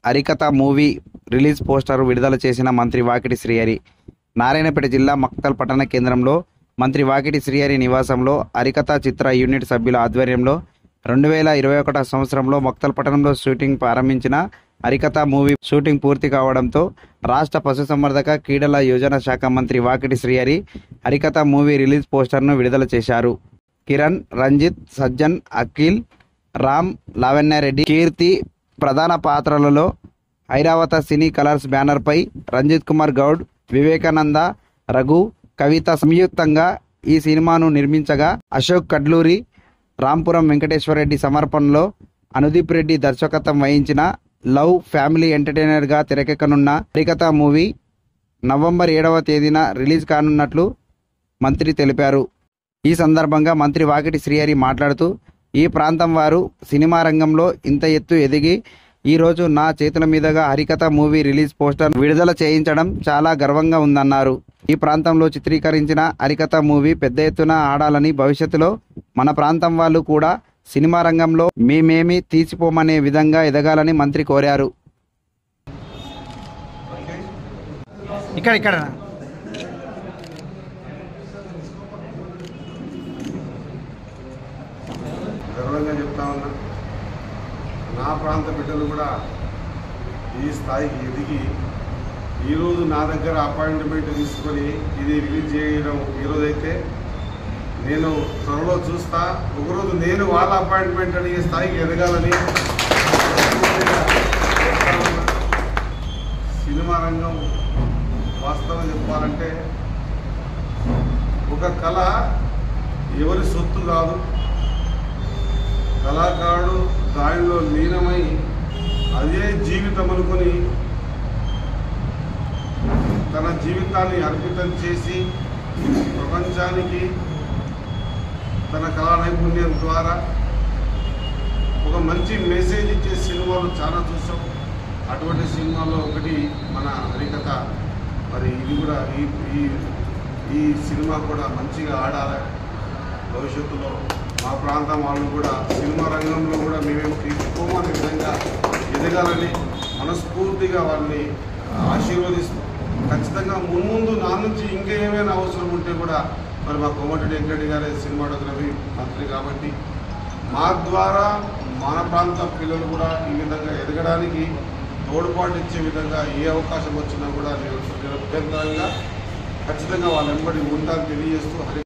హరికథ movie release poster విడుదల చేసిన మంత్రి వాకిటి శ్రీహరి. నారాయణపేట జిల్లా మక్తల్ పట్టణ కేంద్రంలో మంత్రి వాకిటి శ్రీహరి నివాసంలో హరికథ చిత్ర యూనిట్ సభ్యుల ఆధ్వర్యంలో 2021 సంవత్సరంలో మక్తల్ పట్టణంలో షూటింగ్ ప్రారంభించిన హరికథ మూవీ షూటింగ్ పూర్తి కావడంతో రాష్ట్ర పశుసంవర్ధక క్రీడల యోజన శాఖ మంత్రి వాకిటి శ్రీహరి హరికథ మూవీ రిలీజ్ పోస్టర్ను విడుదల చేశారు. కిరణ్, రంజిత్, సజ్జన్, అఖిల్, రామ్, లావణ్యారెడ్డి, కీర్తి ప్రధాన పాత్రలలో ఐరావత సినీ కలర్స్ బ్యానర్పై రంజిత్ కుమార్ గౌడ్, వివేకానంద, రఘు, కవిత సంయుక్తంగా ఈ సినిమాను నిర్మించగా అశోక్ కడ్లూరి, రాంపురం వెంకటేశ్వరరెడ్డి సమర్పణలో అనుదీప్ రెడ్డి దర్శకత్వం వహించిన లవ్ ఫ్యామిలీ ఎంటర్టైనర్గా తెరకెక్కనున్న హరికథ మూవీ నవంబర్ 7వ తేదీన రిలీజ్ కానున్నట్లు మంత్రి తెలిపారు. ఈ సందర్భంగా మంత్రి వాకిటి శ్రీహరి మాట్లాడుతూ, ఈ ప్రాంతం వారు సినిమా రంగంలో ఇంత ఎత్తు ఎదిగి ఈరోజు నా చేతుల మీదుగా హరికథ మూవీ రిలీజ్ పోస్టర్ విడుదల చేయించడం చాలా గర్వంగా ఉందన్నారు. ఈ ప్రాంతంలో చిత్రీకరించిన హరికథ మూవీ పెద్ద ఎత్తున ఆడాలని, భవిష్యత్తులో మన ప్రాంతం వాళ్ళు కూడా సినిమా రంగంలో మేమేమి తీసిపోమనే విధంగా ఎదగాలని మంత్రి కోరారు. ఇక్కడ గర్వంగా చెప్తా ఉన్నా, నా ప్రాంత బిడ్డలు కూడా ఈ స్థాయికి ఎదిగి ఈరోజు నా దగ్గర అపాయింట్మెంట్ తీసుకొని ఇది రిలీజ్ చేయడం ఈరోజైతే నేను త్వరలో చూస్తా. ఒకరోజు నేను వాళ్ళ అపాయింట్మెంట్ అడిగే స్థాయికి ఎదగాలని. సినిమా రంగం వాస్తవం చెప్పాలంటే ఒక కళ ఎవరి సొత్తు కాదు. కళాకారుడు దానిలో లీనమై అదే జీవితం అనుకుని తన జీవితాన్ని అర్పితం చేసి ప్రపంచానికి తన కళా నైపుణ్యం ద్వారా ఒక మంచి మెసేజ్ ఇచ్చే సినిమాలు చాలా చూసాం. అటువంటి సినిమాలో ఒకటి మన హరికథ. మరి ఇది కూడా ఈ సినిమా కూడా మంచిగా ఆడాలి. భవిష్యత్తులో మా ప్రాంతం వాళ్ళు కూడా సినిమా రంగంలో కూడా మేమేమి తీసుకోమనే విధంగా ఎదగాలని మనస్ఫూర్తిగా వాళ్ళని ఆశీర్వదిస్తూ, ఖచ్చితంగా మున్ముందు నా నుంచి ఇంకా ఏమైనా అవసరం ఉంటే కూడా మరి మా కోమటిరెడ్డి వెంకటరెడ్డి గారే సినిమాటోగ్రఫీ మంత్రి కాబట్టి మా ద్వారా మన ప్రాంత పిల్లలు కూడా ఈ విధంగా ఎదగడానికి తోడ్పాటు ఇచ్చే విధంగా ఏ అవకాశం వచ్చినా కూడా నిరభ్యంతరంగా ఖచ్చితంగా వాళ్ళ వెంబడి ఉండాలని తెలియజేస్తూ